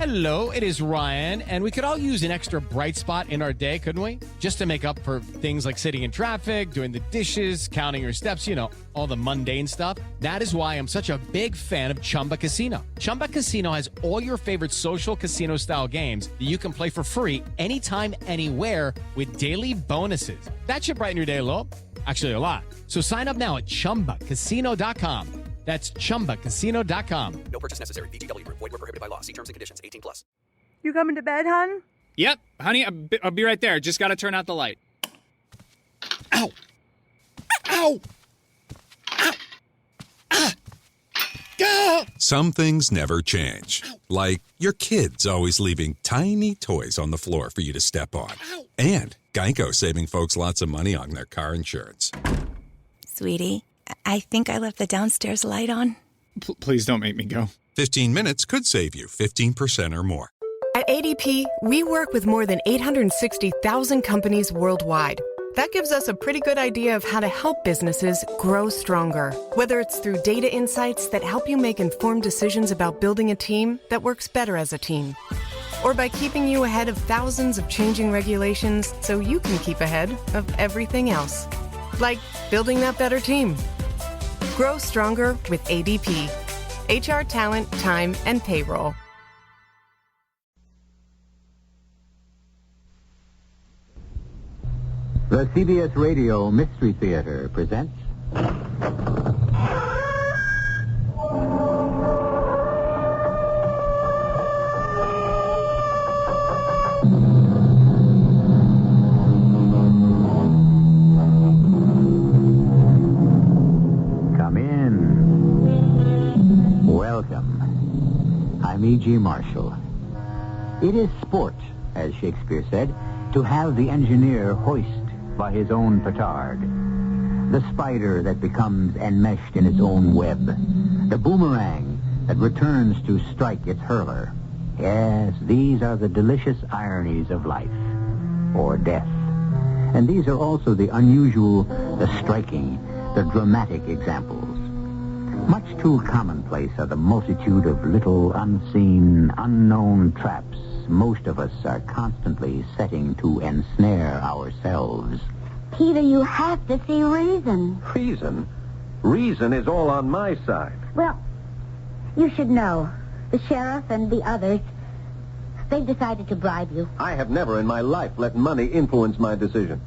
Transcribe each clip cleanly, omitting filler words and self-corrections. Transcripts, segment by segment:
Hello, it is Ryan, and we could all use an extra bright spot in our day, couldn't we? Just to make up for things like sitting in traffic, doing the dishes, counting your steps, you know, all the mundane stuff. That is why I'm such a big fan of Chumba Casino. Chumba Casino has all your favorite social casino-style games that you can play for free anytime, anywhere with daily bonuses. That should brighten your day a little. Actually, a lot. So sign up now at ChumbaCasino.com. That's ChumbaCasino.com. No purchase necessary. VGW Group. Void where prohibited by law. See terms and conditions. 18+. You coming to bed, hon? Yep, honey, I'll be right there. Just gotta turn out the light. Ow! Ow! Ow! Ah! Go! Some things never change. Like your kids always leaving tiny toys on the floor for you to step on. And Geico saving folks lots of money on their car insurance. Sweetie, I think I left the downstairs light on. Please don't make me go. 15 minutes could save you 15% or more. At ADP, we work with more than 860,000 companies worldwide. That gives us a pretty good idea of how to help businesses grow stronger. Whether it's through data insights that help you make informed decisions about building a team that works better as a team, or by keeping you ahead of thousands of changing regulations so you can keep ahead of everything else. Like building that better team. Grow stronger with ADP. HR, talent, time, and payroll. The CBS Radio Mystery Theater presents... Come in. Welcome. I'm E.G. Marshall. It is sport, as Shakespeare said, to have the engineer hoist by his own petard, the spider that becomes enmeshed in its own web, the boomerang that returns to strike its hurler. Yes, these are the delicious ironies of life, or death. And these are also the unusual, the striking, the dramatic examples. Much too commonplace are the multitude of little unseen, unknown traps most of us are constantly setting to ensnare ourselves. Peter, you have to see reason. Reason? Reason is all on my side. Well, you should know. The sheriff and the others, they've decided to bribe you. I have never in my life let money influence my decision.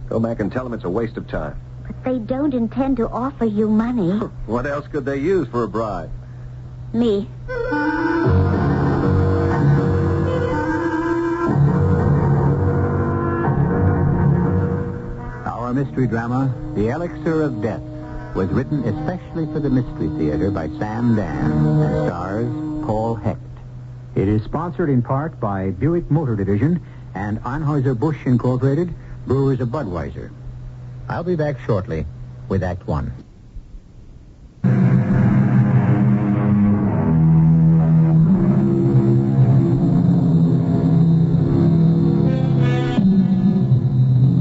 Go back and tell them it's a waste of time. But they don't intend to offer you money. What else could they use for a bribe? Me. Our mystery drama, The Elixir of Death, was written especially for the Mystery Theater by Sam Dan and stars Paul Hecht. It is sponsored in part by Buick Motor Division and Anheuser-Busch Incorporated, Brewers of Budweiser. I'll be back shortly with Act One.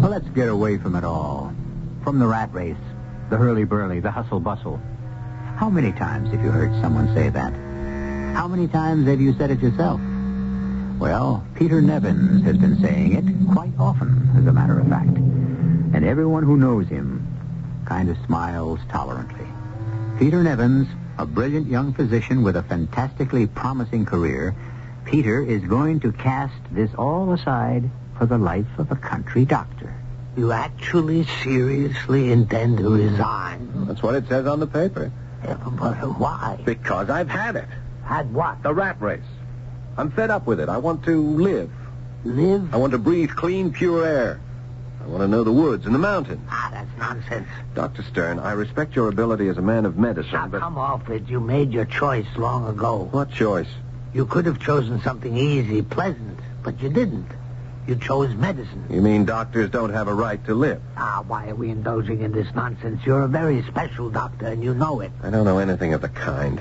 Let's get away from it all. From the rat race, the hurly-burly, the hustle-bustle. How many times have you heard someone say that? How many times have you said it yourself? Well, Peter Nevins has been saying it quite often, as a matter of fact. And everyone who knows him kind of smiles tolerantly. Peter Nevins, a brilliant young physician with a fantastically promising career, Peter is going to cast this all aside for the life of a country doctor. You actually, seriously intend to resign? That's what it says on the paper. Yeah, but why? Because I've had it. Had what? The rat race. I'm fed up with it. I want to live. Live? I want to breathe clean, pure air. I want to know the woods and the mountains. That's nonsense. Dr. Stern, I respect your ability as a man of medicine, Now, but... come off it. You made your choice long ago. What choice? You could have chosen something easy, pleasant, but you didn't. You chose medicine. You mean doctors don't have a right to live? Why are we indulging in this nonsense? You're a very special doctor, and you know it. I don't know anything of the kind.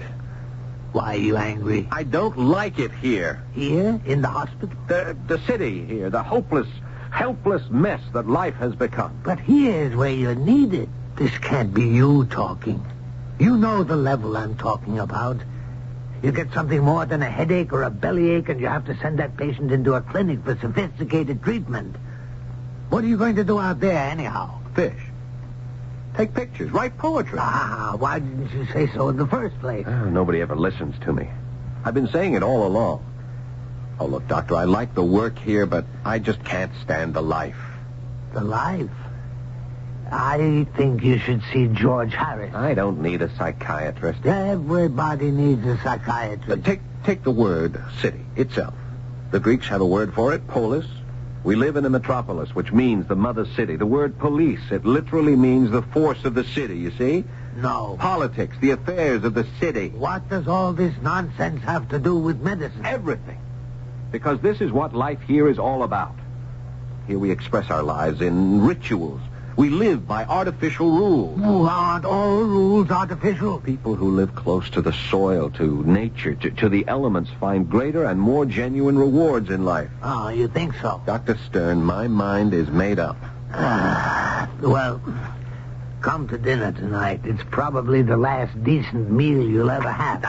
Why are you angry? I don't like it here. Here? In the hospital? The city here, the hopeless, helpless mess that life has become. But here's where you're needed. This can't be you talking. You know the level I'm talking about. You get something more than a headache or a bellyache, and you have to send that patient into a clinic for sophisticated treatment. What are you going to do out there, anyhow? Fish. Take pictures. Write poetry. Why didn't you say so in the first place? Nobody ever listens to me. I've been saying it all along. Oh, look, Doctor, I like the work here, but I just can't stand the life. The life? I think you should see George Harris. I don't need a psychiatrist. Everybody needs a psychiatrist. Take the word city itself. The Greeks have a word for it, polis. We live in a metropolis, which means the mother city. The word police, it literally means the force of the city, you see? No. Politics, the affairs of the city. What does all this nonsense have to do with medicine? Everything. Because this is what life here is all about. Here we express our lives in rituals. We live by artificial rules. Aren't all rules artificial? People who live close to the soil, to nature, to the elements, find greater and more genuine rewards in life. Oh, you think so? Dr. Stern, my mind is made up. Well, come to dinner tonight. It's probably the last decent meal you'll ever have.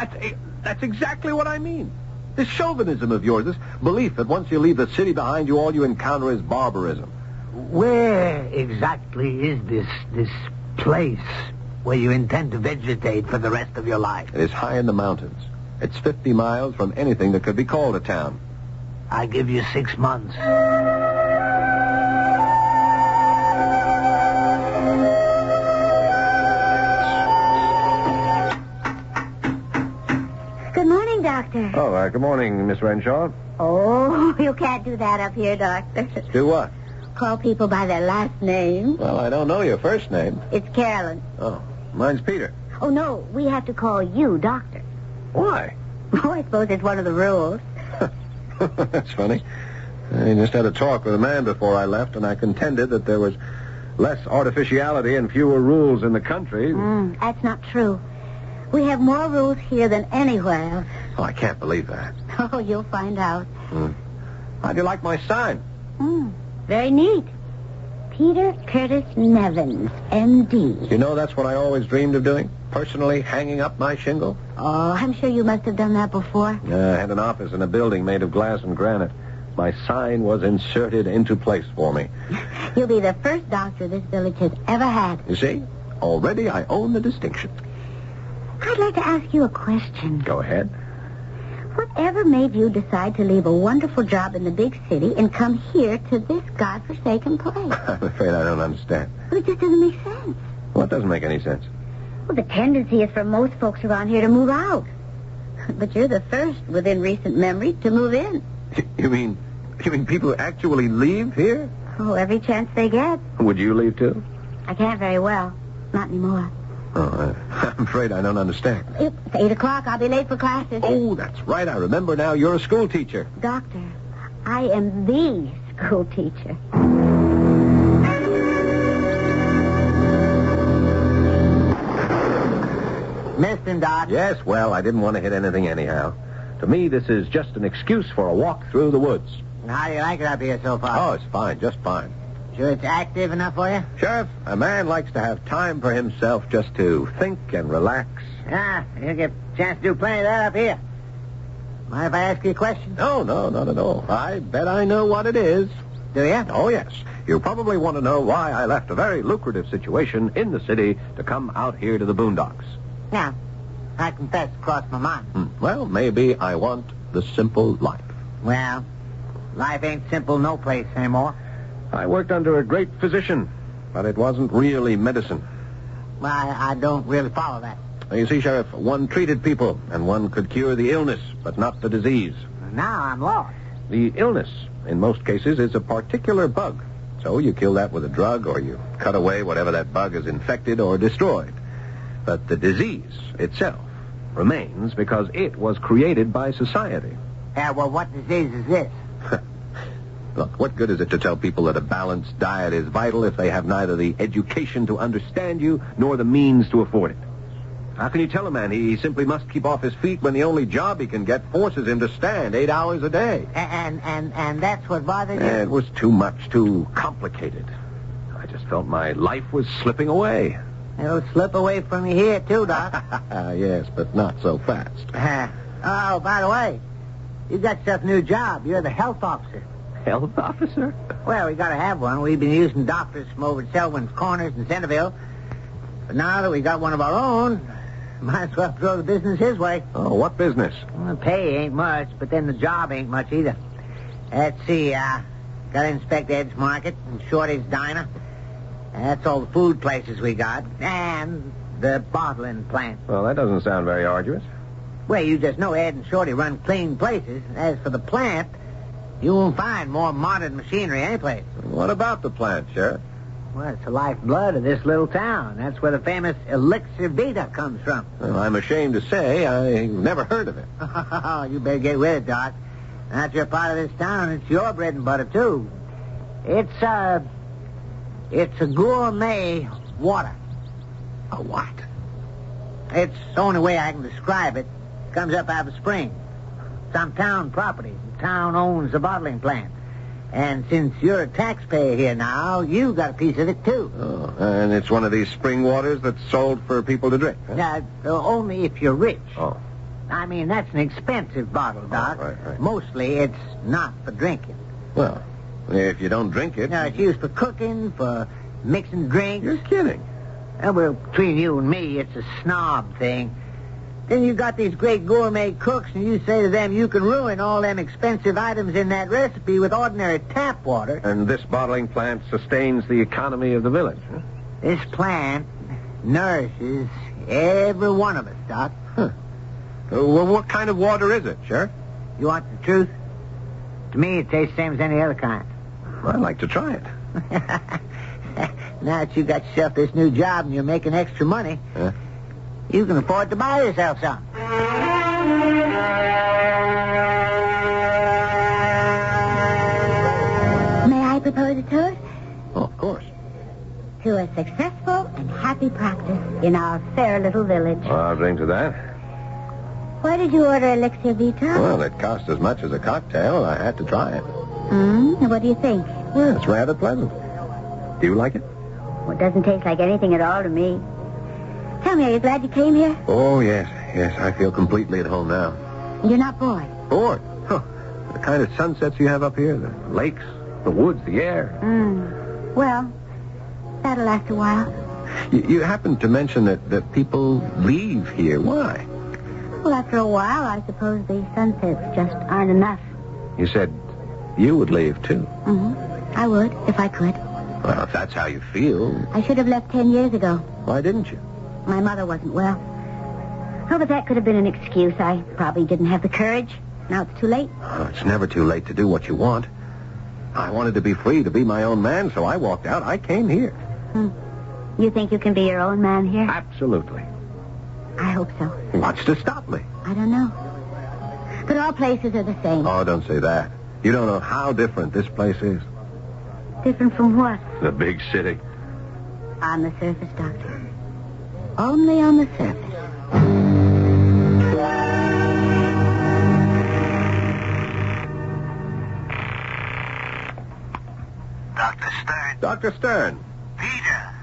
That's exactly what I mean. This chauvinism of yours, this belief that once you leave the city behind you, all you encounter is barbarism. Where exactly is this place where you intend to vegetate for the rest of your life? It is high in the mountains. It's 50 miles from anything that could be called a town. I give you 6 months. Good morning, Doctor. Oh, good morning, Miss Renshaw. Oh, you can't do that up here, Doctor. Do what? Call people by their last name. Well, I don't know your first name. It's Carolyn. Oh, mine's Peter. Oh, no, we have to call you Doctor. Why? Oh, I suppose it's one of the rules. That's funny. I just had a talk with a man before I left, and I contended that there was less artificiality and fewer rules in the country. That's not true. We have more rules here than anywhere else. Oh, I can't believe that. Oh, you'll find out. How'd you like my sign? Very neat. Peter Curtis Nevins, M.D. You know, that's what I always dreamed of doing. Personally hanging up my shingle. Oh, I'm sure you must have done that before. I had an office in a building made of glass and granite. My sign was inserted into place for me. You'll be the first doctor this village has ever had. You see? Already I own the distinction. I'd like to ask you a question. Go ahead. Whatever made you decide to leave a wonderful job in the big city and come here to this godforsaken place? I'm afraid I don't understand. Well, it just doesn't make sense. What doesn't make any sense? Well, the tendency is for most folks around here to move out. But you're the first within recent memory to move in. You mean people actually leave here? Oh, every chance they get. Would you leave too? I can't very well. Not anymore. Oh, I'm afraid I don't understand. It's 8 o'clock. I'll be late for classes. Oh, that's right. I remember now. You're a school teacher. Doctor, I am the school teacher. Missed him, Doc. Yes, well, I didn't want to hit anything anyhow. To me, this is just an excuse for a walk through the woods. How do you like it up here so far? Oh, it's fine. Just fine. Sure it's active enough for you? Sheriff, a man likes to have time for himself just to think and relax. Yeah, you get a chance to do plenty of that up here. Mind if I ask you a question? No, not at all. I bet I know what it is. Do you? Oh, yes. You probably want to know why I left a very lucrative situation in the city to come out here to the boondocks. Yeah, I confess it crossed my mind. Well, maybe I want the simple life. Well, life ain't simple no place anymore. I worked under a great physician, but it wasn't really medicine. Well, I don't really follow that. You see, Sheriff, one treated people, and one could cure the illness, but not the disease. Now I'm lost. The illness, in most cases, is a particular bug. So you kill that with a drug, or you cut away whatever that bug has infected or destroyed. But the disease itself remains because it was created by society. Yeah, well, what disease is this? Look, what good is it to tell people that a balanced diet is vital if they have neither the education to understand you nor the means to afford it? How can you tell a man he simply must keep off his feet when the only job he can get forces him to stand 8 hours a day? And that's what bothers you? It was too much, too complicated. I just felt my life was slipping away. It'll slip away from you here, too, Doc. Yes, but not so fast. Oh, by the way, you got yourself a new job. You're the health officer. Health officer? Well, we got to have one. We've been using doctors from over at Selwyn's Corners in Centerville. But now that we got one of our own, might as well throw the business his way. Oh, what business? Well, the pay ain't much, but then the job ain't much either. Let's see, got to inspect Ed's Market and Shorty's Diner. That's all the food places we got. And the bottling plant. Well, that doesn't sound very arduous. Well, you just know Ed and Shorty run clean places. As for the plant, you won't find more modern machinery anyplace. What about the plant, Sheriff? Well, it's the lifeblood of this little town. That's where the famous Elixir Vita comes from. Well, I'm ashamed to say I've never heard of it. You better get with it, Doc. Now that you're part of this town, it's your bread and butter, too. It's a gourmet water. A what? It's the only way I can describe it. Comes up out of the spring. It's on town property. The town owns the bottling plant. And since you're a taxpayer here now, you got a piece of it, too. Oh, and it's one of these spring waters that's sold for people to drink, huh? Now, only if you're rich. Oh. I mean, that's an expensive bottle, Doc. Oh, right. Mostly it's not for drinking. Well, if you don't drink it... No, it's used for cooking, for mixing drinks. You're kidding. Well, between you and me, it's a snob thing. Then you got these great gourmet cooks, and you say to them you can ruin all them expensive items in that recipe with ordinary tap water. And this bottling plant sustains the economy of the village, huh? This plant nourishes every one of us, Doc. Huh. Well, what kind of water is it, Sheriff? You want the truth? To me, it tastes the same as any other kind. Well, I'd like to try it. Now that you got yourself this new job and you're making extra money, you can afford to buy yourself some. May I propose a toast? Oh, of course. To a successful and happy practice in our fair little village. Well, I'll drink to that. Why did you order Elixir Vita? Well, it cost as much as a cocktail. I had to try it. What do you think? Well, it's rather pleasant. Do you like it? Well, it doesn't taste like anything at all to me. Tell me, are you glad you came here? Oh, yes. I feel completely at home now. You're not bored? Bored? Huh. The kind of sunsets you have up here, the lakes, the woods, the air. Well, that'll last a while. You happened to mention that people leave here. Why? Well, after a while, I suppose the sunsets just aren't enough. You said you would leave, too. I would, if I could. Well, if that's how you feel. I should have left 10 years ago. Why didn't you? My mother wasn't well. Oh, but that could have been an excuse. I probably didn't have the courage. Now it's too late. Oh, it's never too late to do what you want. I wanted to be free, to be my own man, so I walked out. I came here. You think you can be your own man here? Absolutely. I hope so. What's to stop me? I don't know. But all places are the same. Oh, don't say that. You don't know how different this place is. Different from what? The big city. On the surface, Doctor. Only on the surface. Dr. Stern. Dr. Stern. Peter,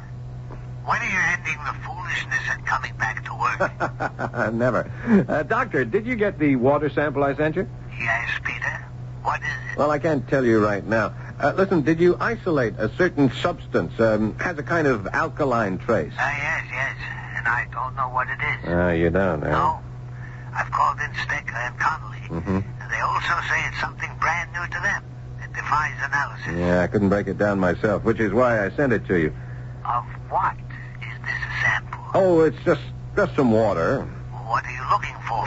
when are you ending the foolishness and coming back to work? Never. Doctor, did you get the water sample I sent you? Yes, Peter. What is it? Well, I can't tell you right now. Listen, did you isolate a certain substance? Has a kind of alkaline trace? Yes. And I don't know what it is. You don't, No. I've called in Stecker and Connolly. And they also say it's something brand new to them. It defies analysis. Yeah, I couldn't break it down myself, which is why I sent it to you. Of what is this a sample? Oh, it's just some water. What are you looking for?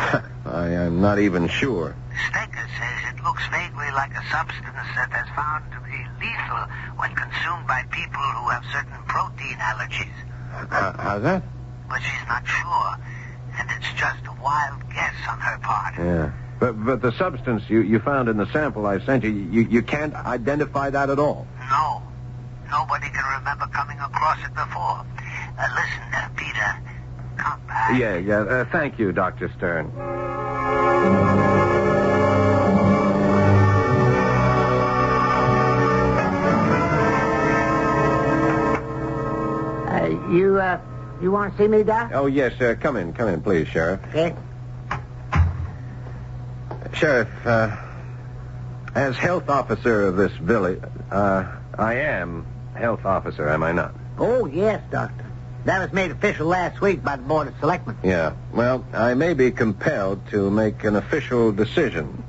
I am not even sure. Stecker says it looks vaguely like a substance that has found to be lethal when consumed by people who have certain protein allergies. How's that? But she's not sure, and it's just a wild guess on her part. Yeah. But the substance you found in the sample I sent you, you can't identify that at all? No. Nobody can remember coming across it before. Listen, Peter, come back. Yeah. Thank you, Dr. Stern. You want to see me, Doc? Oh, yes, come in, please, Sheriff. Okay. Sheriff, as health officer of this village, I am health officer, am I not? Oh, yes, Doctor. That was made official last week by the Board of Selectmen. Yeah. Well, I may be compelled to make an official decision.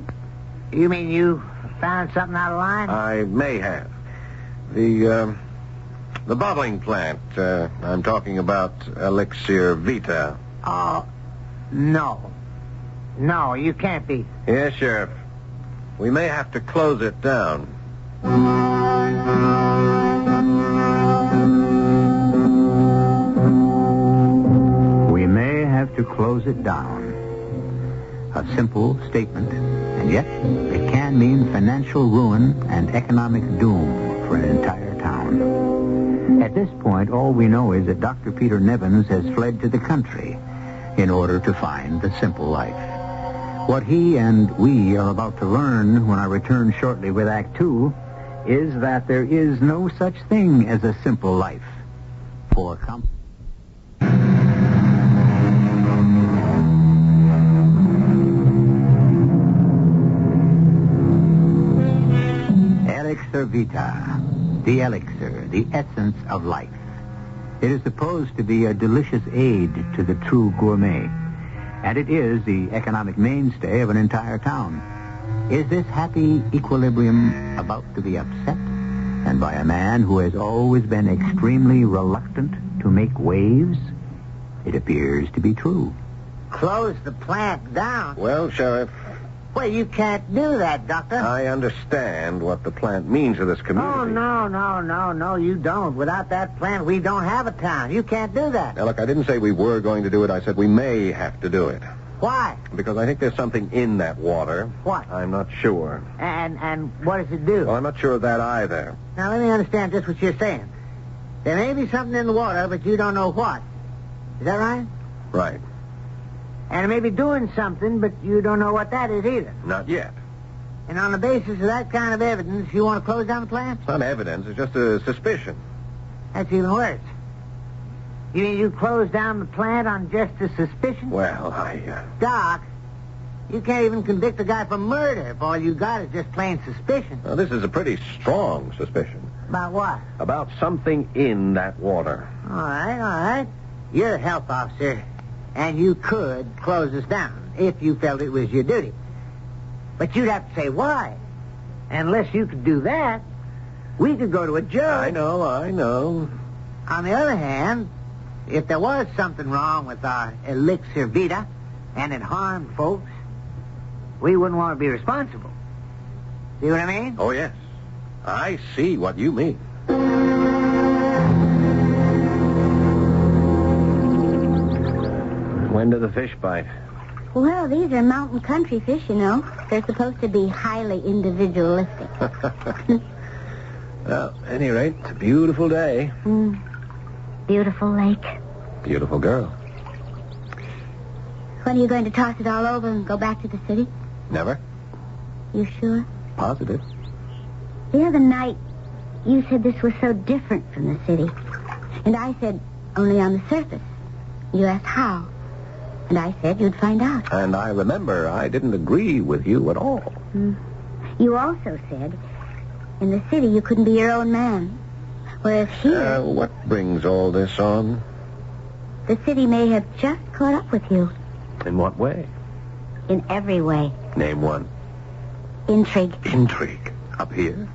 You mean you found something out of line? I may have. The bottling plant, I'm talking about Elixir Vita. Oh, no. No, you can't be. Yes, Sheriff. We may have to close it down. We may have to close it down. A simple statement, and yet it can mean financial ruin and economic doom for an entire town. At this point, all we know is that Dr. Peter Nevins has fled to the country in order to find the simple life. What he and we are about to learn when I return shortly with Act 2 is that there is no such thing as a simple life for Elixir Vita, the elixir, the essence of life. It is supposed to be a delicious aid to the true gourmet, and it is the economic mainstay of an entire town. Is this happy equilibrium about to be upset? And by a man who has always been extremely reluctant to make waves? It appears to be true. Close the plant down? Well, Sheriff, Well, you can't do that, Doctor. I understand what the plant means to this community. Oh, no, you don't. Without that plant, we don't have a town. You can't do that. Now, look, I didn't say we were going to do it. I said we may have to do it. Why? Because I think there's something in that water. What? I'm not sure. And what does it do? Well, I'm not sure of that either. Now, let me understand just what you're saying. There may be something in the water, but you don't know what. Is that right? Right. And it may be doing something, but you don't know what that is either. Not yet. And on the basis of that kind of evidence, you want to close down the plant? It's not evidence. It's just a suspicion. That's even worse. You mean you close down the plant on just a suspicion? Well, Doc, you can't even convict a guy for murder if all you got is just plain suspicion. Well, this is a pretty strong suspicion. About what? About something in that water. All right. You're a health officer, and you could close us down if you felt it was your duty. But you'd have to say why. Unless you could do that, we could go to a judge. I know. On the other hand, if there was something wrong with our Elixir Vita and it harmed folks, we wouldn't want to be responsible. See what I mean? Oh, yes. I see what you mean. When do the fish bite? Well, these are mountain country fish, you know. They're supposed to be highly individualistic. Well, at any rate, it's a beautiful day. Beautiful lake. Beautiful girl. When are you going to toss it all over and go back to the city? Never? You sure? Positive. The other night, you said this was so different from the city. And I said, only on the surface. You asked how. And I said you'd find out. And I remember I didn't agree with you at all. You also said, in the city you couldn't be your own man. Whereas here... What brings all this on? The city may have just caught up with you. In what way? In every way. Name one. Intrigue. Intrigue? Up here?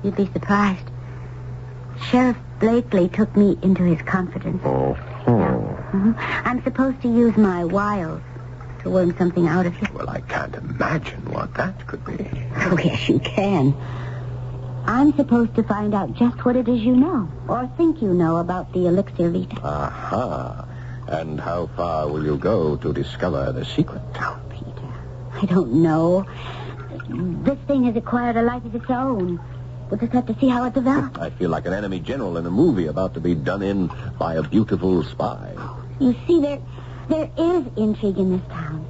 You'd be surprised. Sheriff Blakely took me into his confidence. Oh. I'm supposed to use my wiles to worm something out of you. Well, I can't imagine what that could be. Oh, yes, you can. I'm supposed to find out just what it is you know, or think you know, about the Elixir Vita. Aha. And how far will you go to discover the secret? Oh, Peter, I don't know. This thing has acquired a life of its own. We'll just have to see how it develops. I feel like an enemy general in a movie about to be done in by a beautiful spy. You see, there is intrigue in this town.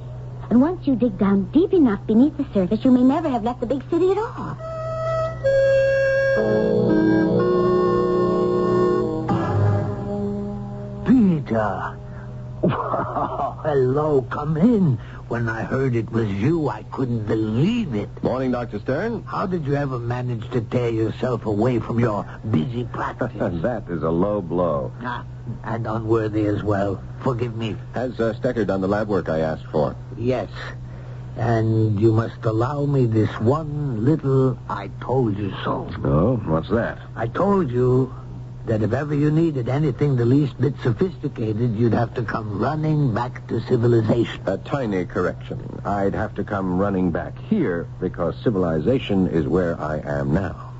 And once you dig down deep enough beneath the surface, you may never have left the big city at all. Peter. Hello, come in. When I heard it was you, I couldn't believe it. Morning, Dr. Stern. How did you ever manage to tear yourself away from your busy practice? That is a low blow. And unworthy as well. Forgive me. Has Stecker done the lab work I asked for? Yes. And you must allow me this one little I told you so. Oh, what's that? I told you that if ever you needed anything the least bit sophisticated, you'd have to come running back to civilization. A tiny correction. I'd have to come running back here because civilization is where I am now.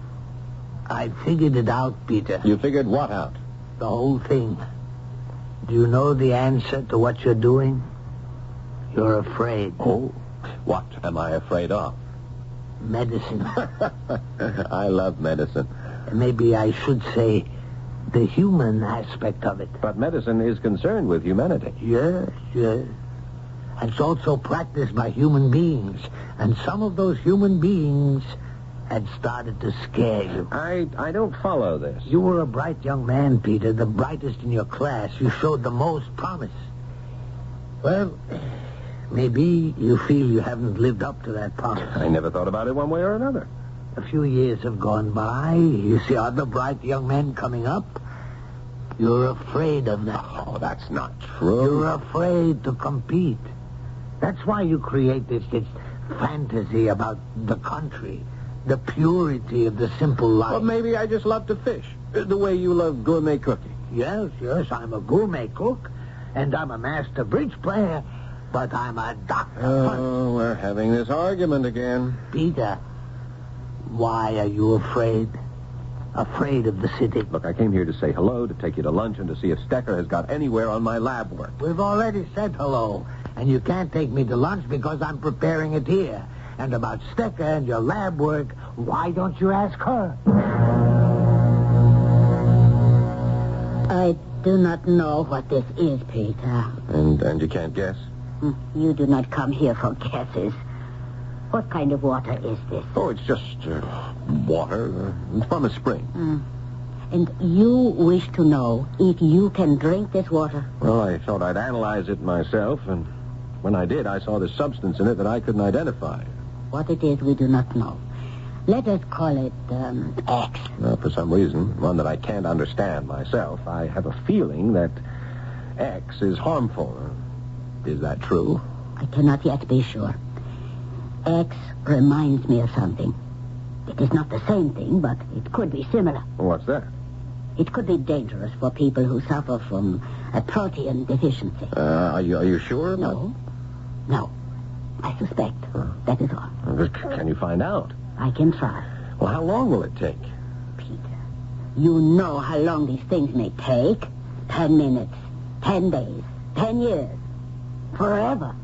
I figured it out, Peter. You figured what out? The whole thing. Do you know the answer to what you're doing? You're afraid. Oh, what am I afraid of? Medicine. I love medicine. Maybe I should say the human aspect of it. But medicine is concerned with humanity. Yes, yes. It's also practiced by human beings. And some of those human beings had started to scare you. I don't follow this. You were a bright young man, Peter, the brightest in your class. You showed the most promise. Well, maybe you feel you haven't lived up to that promise. I never thought about it one way or another. A few years have gone by. You see other bright young men coming up. You're afraid of them. Oh, that's not true. You're afraid to compete. That's why you create this fantasy about the country, the purity of the simple life. Well, maybe I just love to fish, the way you love gourmet cooking. Yes, I'm a gourmet cook, and I'm a master bridge player, but I'm a doctor. Oh, we're having this argument again. Peter, why are you afraid? Afraid of the city? Look, I came here to say hello, to take you to lunch, and to see if Stecker has got anywhere on my lab work. We've already said hello, and you can't take me to lunch because I'm preparing it here. And about Stecker and your lab work, why don't you ask her? I do not know what this is, Peter. And you can't guess? You do not come here for guesses. What kind of water is this? Oh, it's just water from a spring. And you wish to know if you can drink this water? Well, I thought I'd analyze it myself, and when I did, I saw this substance in it that I couldn't identify. What it is, we do not know. Let us call it X. Well, for some reason, one that I can't understand myself, I have a feeling that X is harmful. Is that true? I cannot yet be sure. X reminds me of something. It is not the same thing, but it could be similar. What's that? It could be dangerous for people who suffer from a protein deficiency. Are you sure? No. I suspect. That is all. Can you find out? I can try. Well, how long will it take? Peter, you know how long these things may take. 10 minutes, 10 days, 10 years, forever.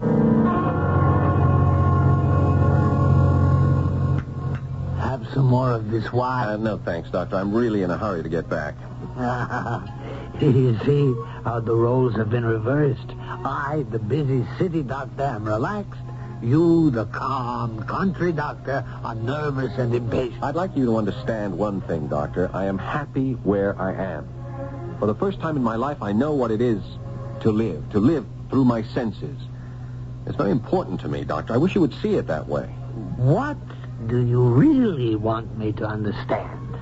Have some more of this wine. No, thanks, Doctor. I'm really in a hurry to get back. You see how the roles have been reversed. I, the busy city doctor, am relaxed. You, the calm country doctor, are nervous and impatient. I'd like you to understand one thing, Doctor. I am happy where I am. For the first time in my life, I know what it is to live through my senses. It's very important to me, Doctor. I wish you would see it that way. What do you really want me to understand?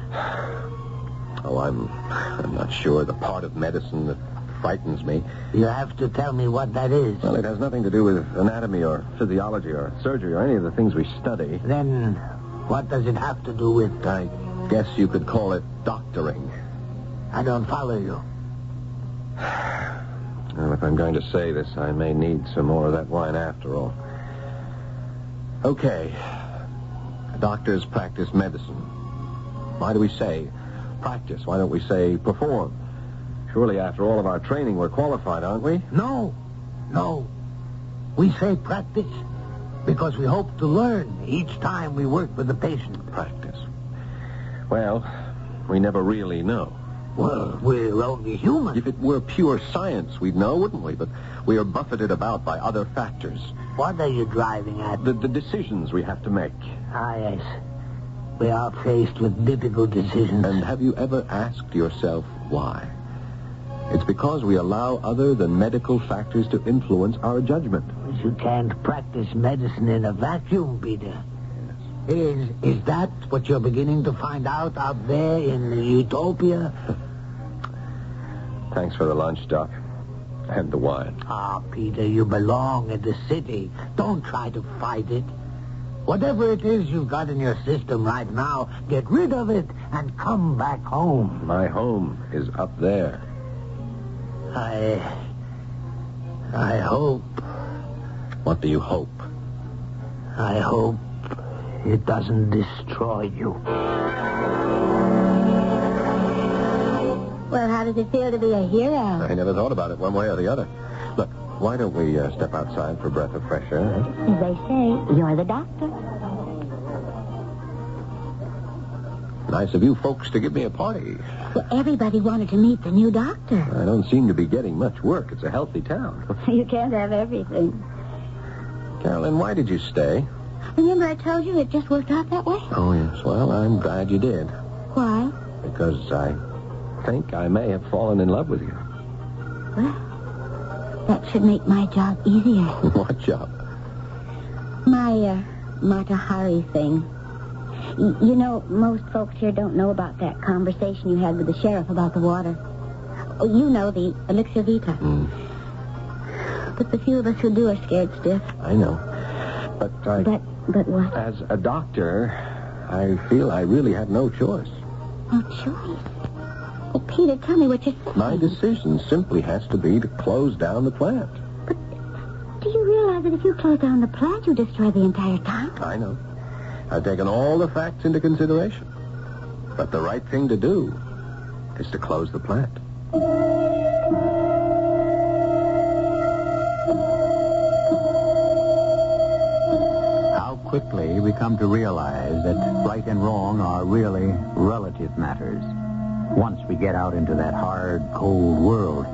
Oh, I'm not sure. The part of medicine that frightens me. You have to tell me what that is. Well, it has nothing to do with anatomy or physiology or surgery or any of the things we study. Then what does it have to do with... I guess you could call it doctoring. I don't follow you. Well, if I'm going to say this, I may need some more of that wine after all. Okay. Doctors practice medicine. Why do we say practice? Why don't we say perform? Surely after all of our training, we're qualified, aren't we? No. We say practice because we hope to learn each time we work with the patient. Practice. Well, we never really know. Well, we're only human. If it were pure science, we'd know, wouldn't we? But we are buffeted about by other factors. What are you driving at? The decisions we have to make. Ah, yes. We are faced with difficult decisions. And have you ever asked yourself why? It's because we allow other than medical factors to influence our judgment. you can't practice medicine in a vacuum, Peter. Is that what you're beginning to find out there in Utopia? Thanks for the lunch, Doc. And the wine. Ah, Peter, you belong in the city. Don't try to fight it. Whatever it is you've got in your system right now, get rid of it and come back home. My home is up there. I hope. What do you hope? I hope it doesn't destroy you. Well, how does it feel to be a hero? I never thought about it one way or the other. Look, why don't we step outside for a breath of fresh air? As they say, you're the doctor. Nice of you folks to give me a party. Well, everybody wanted to meet the new doctor. I don't seem to be getting much work. It's a healthy town. You can't have everything. Carolyn, why did you stay? Remember I told you it just worked out that way? Oh, yes. Well, I'm glad you did. Why? Because I think I may have fallen in love with you. Well, that should make my job easier. What job? My, Mata Hari thing. You know, most folks here don't know about that conversation you had with the sheriff about the water. Oh, you know, the Elixir Vita. But the few of us who do are scared stiff. I know. But But what? as a doctor, I feel I really had no choice. No choice? Oh, Peter, tell me what you're saying. My decision simply has to be to close down the plant. But do you realize that if you close down the plant, you destroy the entire town? I know. I've taken all the facts into consideration. But the right thing to do is to close the plant. How quickly we come to realize that right and wrong are really relative matters. Once we get out into that hard, cold world,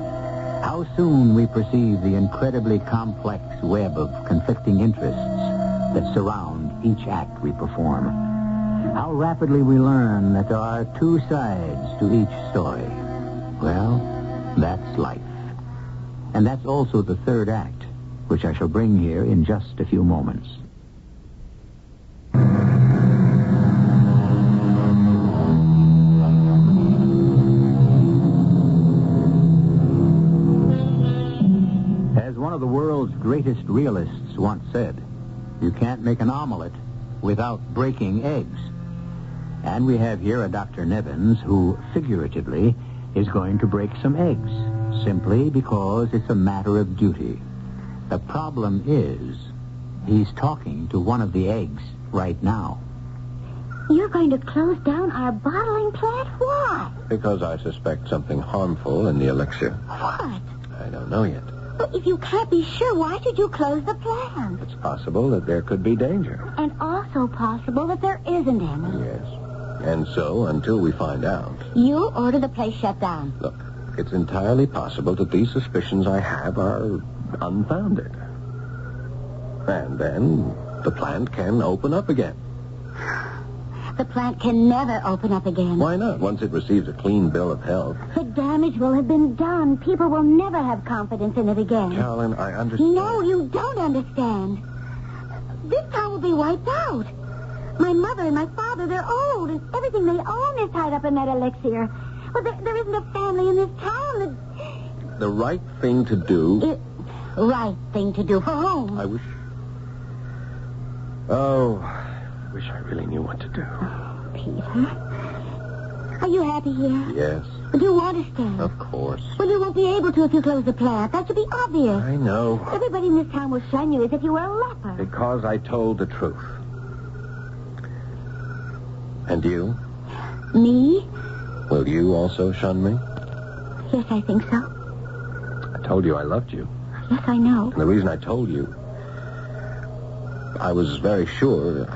how soon we perceive the incredibly complex web of conflicting interests that surround each act we perform. How rapidly we learn that there are two sides to each story. Well, that's life. And that's also the third act, which I shall bring here in just a few moments. As one of the world's greatest realists once said, you can't make an omelet without breaking eggs. And we have here a Dr. Nevins who, figuratively, is going to break some eggs, simply because it's a matter of duty. The problem is, he's talking to one of the eggs right now. You're going to close down our bottling plant? Why? Because I suspect something harmful in the elixir. What? I don't know yet. Well, if you can't be sure, why should you close the plant? It's possible that there could be danger. And also possible that there isn't any. Yes. And so, until we find out... You order the place shut down. Look, it's entirely possible that these suspicions I have are unfounded. And then the plant can open up again. The plant can never open up again. Why not? Once it receives a clean bill of health. The damage will have been done. People will never have confidence in it again. Carolyn, I understand. No, you don't understand. This town will be wiped out. My mother and my father, they're old, and everything they own is tied up in that elixir. Well, there isn't a family in this town that... The right thing to do... Right thing to do for whom? I wish... Oh, I wish I really knew what to do. Oh, Peter. Are you happy here? Yes. But you want to stay? Of course. Well, you won't be able to if you close the plant. That should be obvious. I know. Everybody in this town will shun you as if you were a leper. Because I told the truth. And you? Me? Will you also shun me? Yes, I think so. I told you I loved you. Yes, I know. And the reason I told you, I was very sure.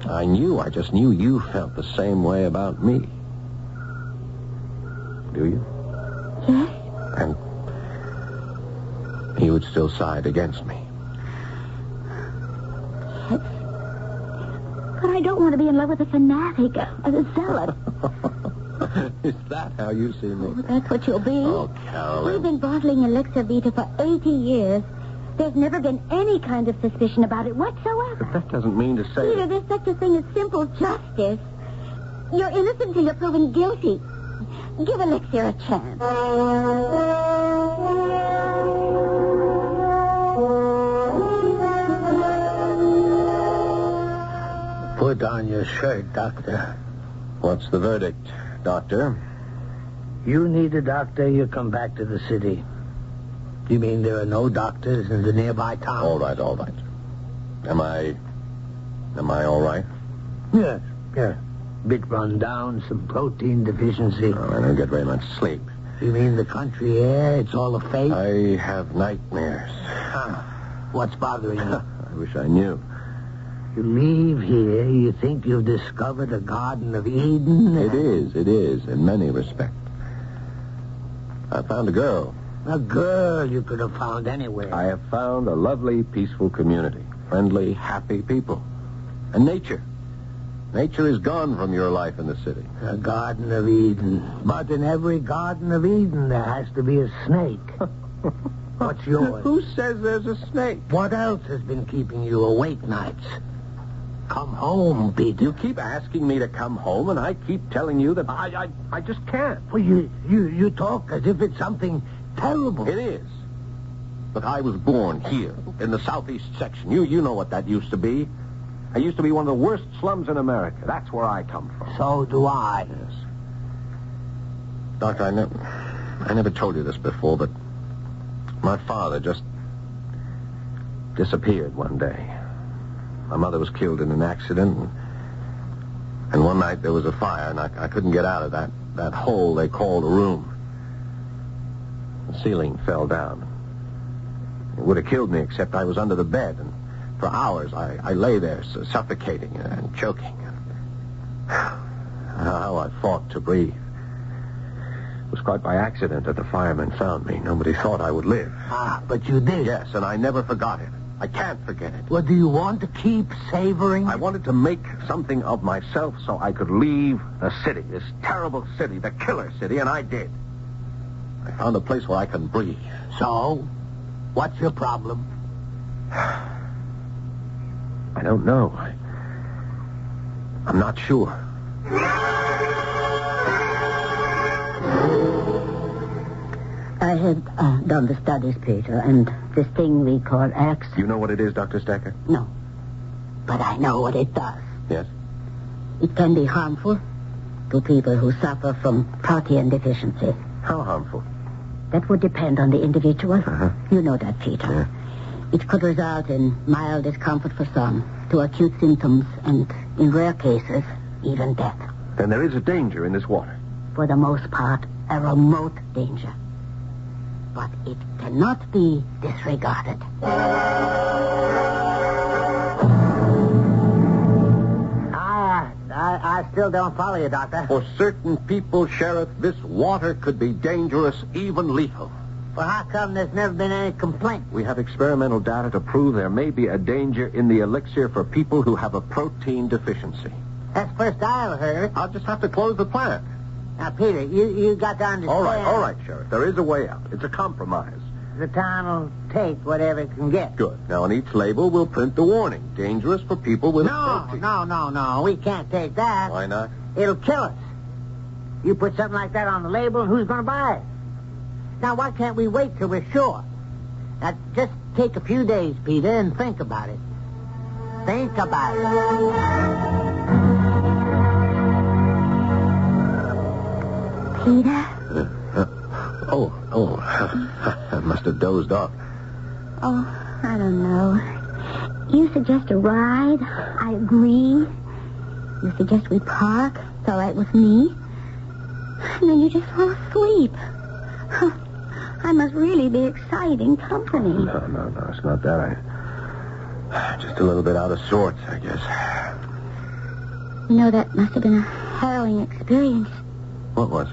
I just knew you felt the same way about me. Do you? Yes. And you would still side against me. Yes. But I don't want to be in love with a fanatic, a zealot. Is that how you see me? Oh, that's what you'll be. Oh, Carolyn. We've been bottling Elixir Vita for 80 years. There's never been any kind of suspicion about it whatsoever. But that doesn't mean to say... Peter, there's such a thing as simple justice. You're innocent until you're proven guilty. Give Elixir a chance. Put on your shirt, Doctor. What's the verdict, Doctor? You need a doctor, you come back to the city. You mean there are no doctors in the nearby town? All right. Am I all right? Yes. Bit run down, some protein deficiency. Oh, I don't get very much sleep. You mean the country air? It's all a fake? I have nightmares. What's bothering you? I wish I knew. You leave here, you think you've discovered a Garden of Eden? It is, in many respects. I found a girl. A girl you could have found anywhere. I have found a lovely, peaceful community. Friendly, happy people. And nature. Nature is gone from your life in the city. A Garden of Eden. But in every Garden of Eden, there has to be a snake. What's yours? Who says there's a snake? What else has been keeping you awake nights? Come home, Peter. You keep asking me to come home, and I keep telling you that I just can't. Well, you talk as if it's something terrible. It is. But I was born here, in the southeast section. You know what that used to be. I used to be one of the worst slums in America. That's where I come from. So do I. Yes. Doctor, I never told you this before, but my father just disappeared one day. My mother was killed in an accident, and one night there was a fire, and I couldn't get out of that hole they called a room. The ceiling fell down. It would have killed me, except I was under the bed, and for hours I lay there suffocating and choking. How I fought to breathe. It was quite by accident that the firemen found me. Nobody thought I would live. But you did. Yes, and I never forgot it. I can't forget it. Well, do you want to keep savoring? I wanted to make something of myself so I could leave the city, this terrible city, the killer city, and I did. I found a place where I can breathe. So, what's your problem? I don't know. I'm not sure. I have done the studies, Peter, and this thing we call X... You know what it is, Dr. Stacker? No. But I know what it does. Yes? It can be harmful to people who suffer from protein deficiency. How harmful? That would depend on the individual. Uh-huh. You know that, Peter. Yeah. It could result in mild discomfort for some, to acute symptoms, and in rare cases, even death. Then there is a danger in this water. For the most part, a remote danger. But it cannot be disregarded. I still don't follow you, Doctor. For certain people, Sheriff, this water could be dangerous, even lethal. Well, how come there's never been any complaint? We have experimental data to prove there may be a danger in the elixir for people who have a protein deficiency. That's the first I ever heard of it. I'll just have to close the plant. Now, Peter, you got to understand... All right, Sheriff. There is a way out. It's a compromise. The town will take whatever it can get. Good. Now, on each label, we'll print the warning. Dangerous for people with protein. No. We can't take that. Why not? It'll kill us. You put something like that on the label, and who's going to buy it? Now, why can't we wait till we're sure? Now, just take a few days, Peter, and think about it. Think about it. Peter? I must have dozed off. Oh, I don't know. You suggest a ride. I agree. You suggest we park. It's all right with me. And then you just fall asleep. I must really be exciting company. No, it's not that. I'm just a little bit out of sorts, I guess. You know, that must have been a harrowing experience. What was?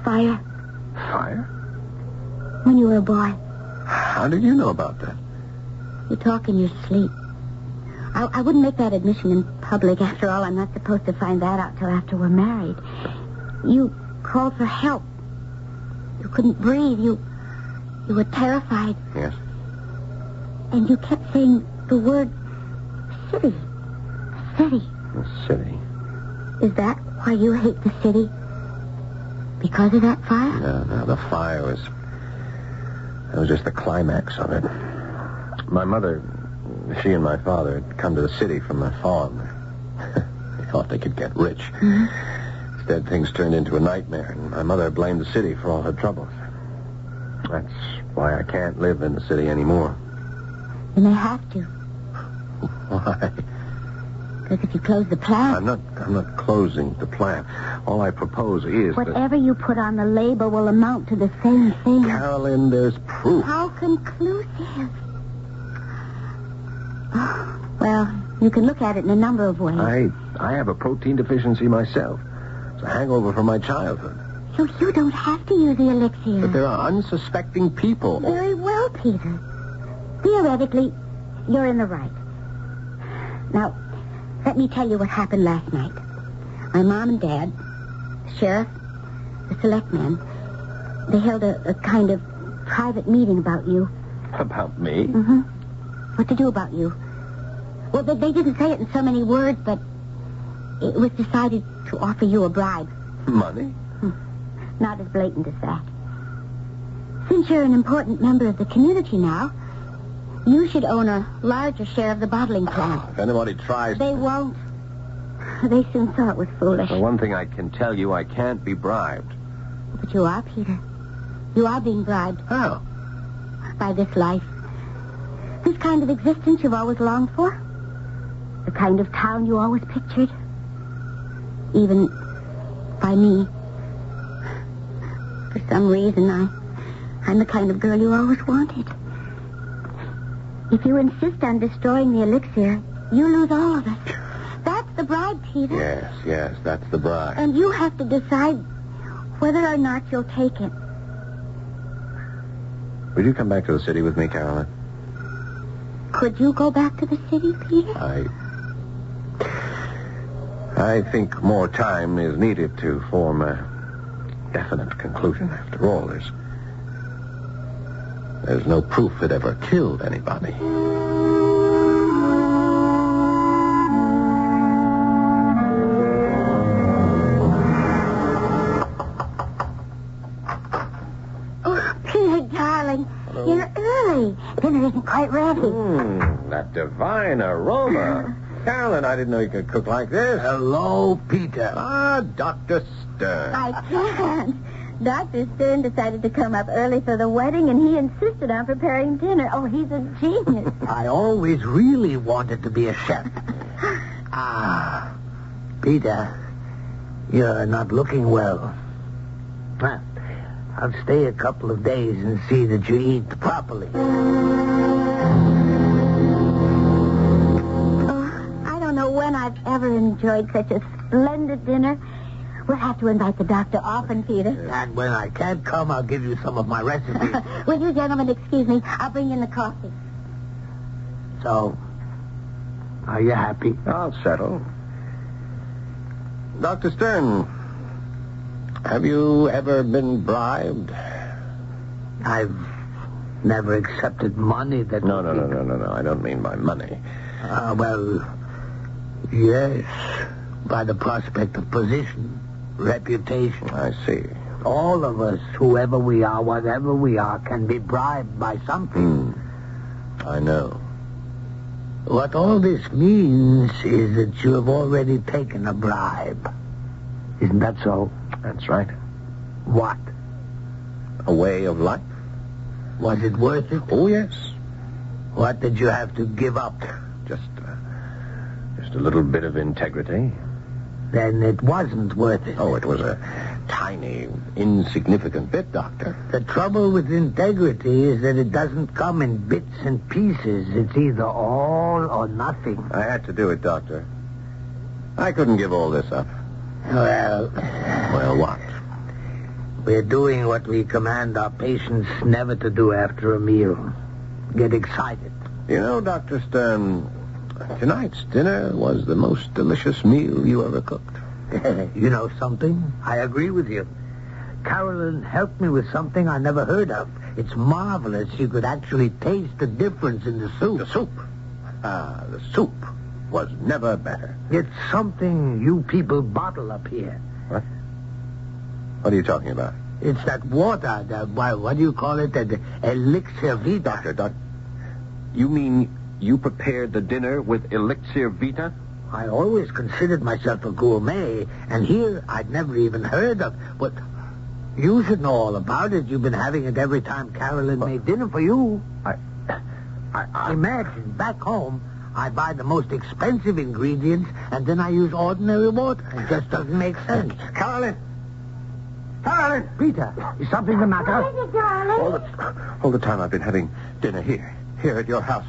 Fire. Fire? When you were a boy. How did you know about that? You talk in your sleep. I wouldn't make that admission in public. After all, I'm not supposed to find that out till after we're married. You called for help. You couldn't breathe. You were terrified. Yes. And you kept saying the word city. City. The city. Is that why you hate the city? Because of that fire? No, the fire was... That was just the climax of it. My mother, she and my father had come to the city from the farm. They thought they could get rich. Mm-hmm. Instead, things turned into a nightmare, and my mother blamed the city for all her troubles. That's why I can't live in the city anymore. And they have to. Why? Because if you close the plant... I'm not closing the plant. All I propose is whatever you put on the label will amount to the same thing. Carolyn, there's proof. How conclusive? Well, you can look at it in a number of ways. I have a protein deficiency myself. It's a hangover from my childhood. So you don't have to use the elixir. But there are unsuspecting people. Very well, Peter. Theoretically, you're in the right. Now, let me tell you what happened last night. My mom and dad, the sheriff, the selectmen, they held a kind of private meeting about you. About me? Mm-hmm. What to do about you. Well, they didn't say it in so many words, but it was decided to offer you a bribe. Money? Not as blatant as that. Since you're an important member of the community now, you should own a larger share of the bottling plant. If anybody tries... They won't. They soon saw it was foolish. The one thing I can tell you, I can't be bribed. But you are, Peter. You are being bribed. How? By this life. This kind of existence you've always longed for. The kind of town you always pictured. Even by me. For some reason, I'm the kind of girl you always wanted. If you insist on destroying the elixir, you lose all of it. That's the bribe, Peter. Yes, that's the bribe. And you have to decide whether or not you'll take it. Would you come back to the city with me, Caroline? Could you go back to the city, Peter? I think more time is needed to form a definite conclusion. After all, there's no proof it ever killed anybody. Oh, Peter, darling, hello. You're early. Dinner isn't quite ready. That divine aroma. Carolyn, I didn't know you could cook like this. Hello, Peter. Dr. Stern. I can't. Dr. Stern decided to come up early for the wedding, and he insisted on preparing dinner. Oh, he's a genius. I always really wanted to be a chef. Peter, you're not looking well. I'll stay a couple of days and see that you eat properly. I don't know when I've ever enjoyed such a splendid dinner. We'll have to invite the doctor often, Peter. And when I can't come, I'll give you some of my recipes. Will you gentlemen excuse me? I'll bring in the coffee. So, are you happy? I'll settle. Dr. Stern, have you ever been bribed? I've never accepted money that... No. I don't mean by money. Well, yes. By the prospect of position, reputation. I see. All of us, whoever we are, whatever we are, can be bribed by something. I know. What all this means is that you have already taken a bribe. Isn't that so? That's right. What? A way of life. Was it worth it? Oh, yes. What did you have to give up? Just a little bit of integrity. Then it wasn't worth it. Oh, it was a tiny, insignificant bit, Doctor. The trouble with integrity is that it doesn't come in bits and pieces. It's either all or nothing. I had to do it, Doctor. I couldn't give all this up. Well, what? We're doing what we command our patients never to do after a meal. Get excited. You know, Dr. Stern, tonight's dinner was the most delicious meal you ever cooked. You know something? I agree with you. Carolyn helped me with something I never heard of. It's marvelous. You could actually taste the difference in the soup. The soup? The soup was never better. It's something you people bottle up here. What? What are you talking about? It's that water, what do you call it? The Elixir Vita. Doctor, you mean you prepared the dinner with Elixir Vita? I always considered myself a gourmet, and here I'd never even heard of. But you should know all about it. You've been having it every time Carolyn made dinner for you. I imagine back home I buy the most expensive ingredients, and then I use ordinary water. It just doesn't make sense. Carolyn! Peter, is something the matter? What is it, darling? All the time I've been having dinner here at your house.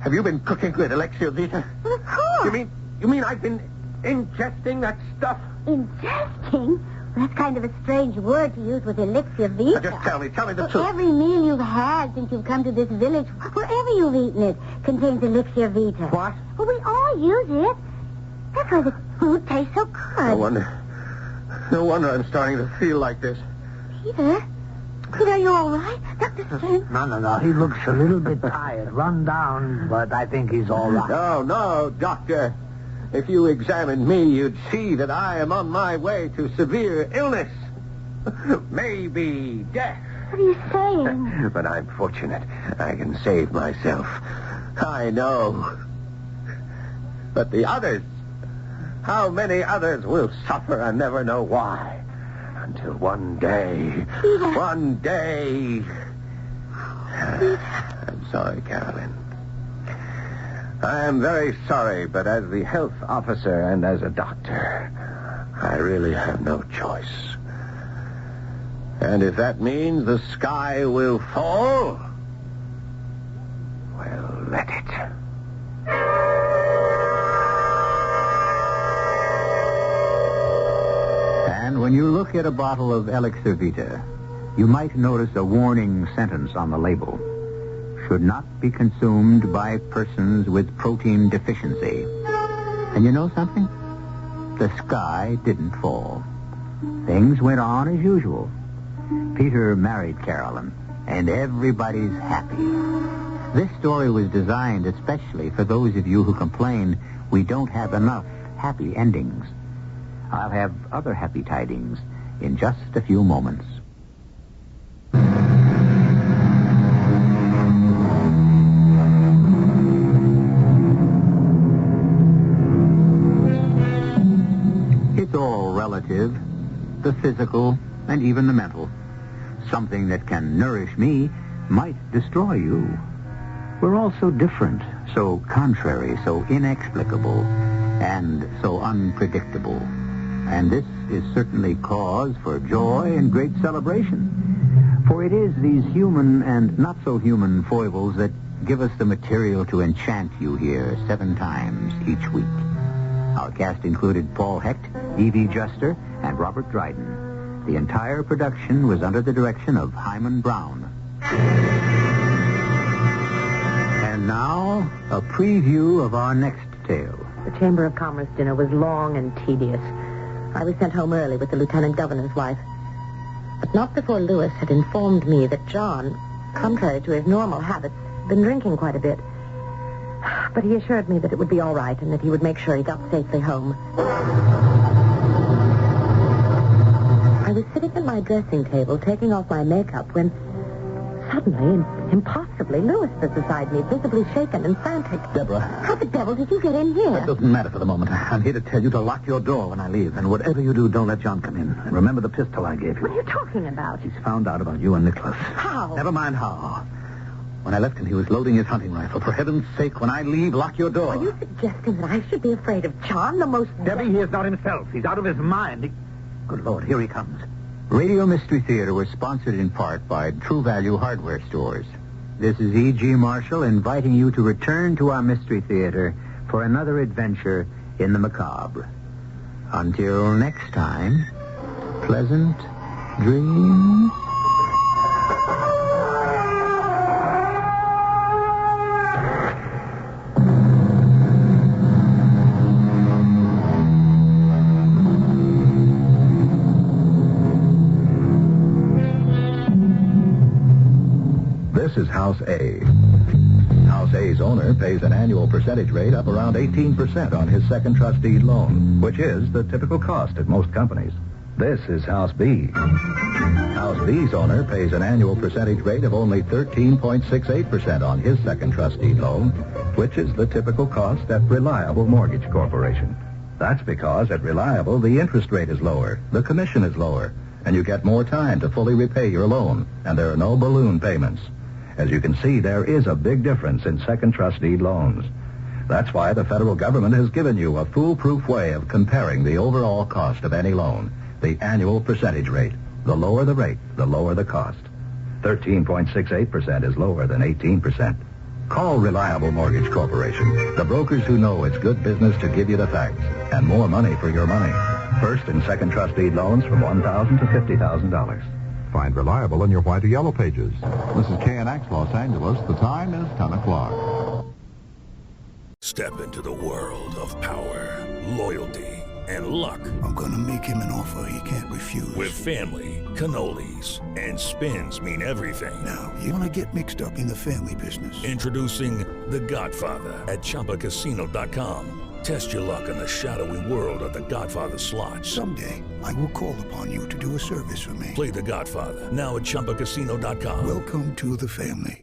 Have you been cooking with Elixir Vita? Well, of course. You mean I've been ingesting that stuff? Ingesting? Well, that's kind of a strange word to use with Elixir Vita. Now just tell me the Well, truth. every meal you've had since you've come to this village, wherever you've eaten it, contains Elixir Vita. What? Well, we all use it. That's why the food tastes so good. No wonder I'm starting to feel like this. Peter, are you all right? Dr. Stern? No. He looks a little bit tired, run down, but I think he's all right. No, Doctor. If you examined me, you'd see that I am on my way to severe illness. Maybe death. What are you saying? But I'm fortunate. I can save myself. I know. But the others, how many others will suffer and never know why? Until one day. I'm sorry, Carolyn. I am very sorry, but as the health officer and as a doctor, I really have no choice. And if that means the sky will fall, well, let it. And when you look at a bottle of Elixir Vita, you might notice a warning sentence on the label. Should not be consumed by persons with protein deficiency. And you know something? The sky didn't fall. Things went on as usual. Peter married Carolyn, and everybody's happy. This story was designed especially for those of you who complain we don't have enough happy endings. I'll have other happy tidings in just a few moments. It's all relative, the physical and even the mental. Something that can nourish me might destroy you. We're all so different, so contrary, so inexplicable, and so unpredictable. And this is certainly cause for joy and great celebration. For it is these human and not-so-human foibles that give us the material to enchant you here 7 times each week. Our cast included Paul Hecht, Evie Juster, and Robert Dryden. The entire production was under the direction of Hyman Brown. And now, a preview of our next tale. The Chamber of Commerce dinner was long and tedious. I was sent home early with the lieutenant governor's wife. But not before Lewis had informed me that John, contrary to his normal habits, had been drinking quite a bit. But he assured me that it would be all right and that he would make sure he got safely home. I was sitting at my dressing table taking off my makeup when suddenly, impossibly, Lewis was beside me, visibly shaken and frantic. Deborah. How the devil did you get in here? That doesn't matter for the moment. I'm here to tell you to lock your door when I leave. And whatever you do, don't let John come in. And remember the pistol I gave you. What are you talking about? He's found out about you and Nicholas. How? Never mind how. When I left him, he was loading his hunting rifle. For heaven's sake, when I leave, lock your door. Are you suggesting that I should be afraid of John, the most... Debbie, he is not himself. He's out of his mind. Good Lord, here he comes. Radio Mystery Theater was sponsored in part by True Value Hardware Stores. This is E.G. Marshall inviting you to return to our Mystery Theater for another adventure in the macabre. Until next time, pleasant dreams. is House A. House A's owner pays an annual percentage rate up around 18% on his second trust deed loan, which is the typical cost at most companies. This is House B. House B's owner pays an annual percentage rate of only 13.68% on his second trust deed loan, which is the typical cost at Reliable Mortgage Corporation. That's because at Reliable, the interest rate is lower, the commission is lower, and you get more time to fully repay your loan, and there are no balloon payments. As you can see, there is a big difference in second trust deed loans. That's why the federal government has given you a foolproof way of comparing the overall cost of any loan, the annual percentage rate. The lower the rate, the lower the cost. 13.68% is lower than 18%. Call Reliable Mortgage Corporation, the brokers who know it's good business to give you the facts and more money for your money. First and second trust deed loans from $1,000 to $50,000. Find Reliable in your white or yellow pages. This is KNX Los Angeles. The time is 10 o'clock. Step into the world of power, loyalty, and luck. I'm going to make him an offer he can't refuse. With family, cannolis, and spins mean everything. Now, you want to get mixed up in the family business. Introducing The Godfather at ChumbaCasino.com. Test your luck in the shadowy world of The Godfather slot. Someday, I will call upon you to do a service for me. Play The Godfather now at ChumbaCasino.com. Welcome to the family.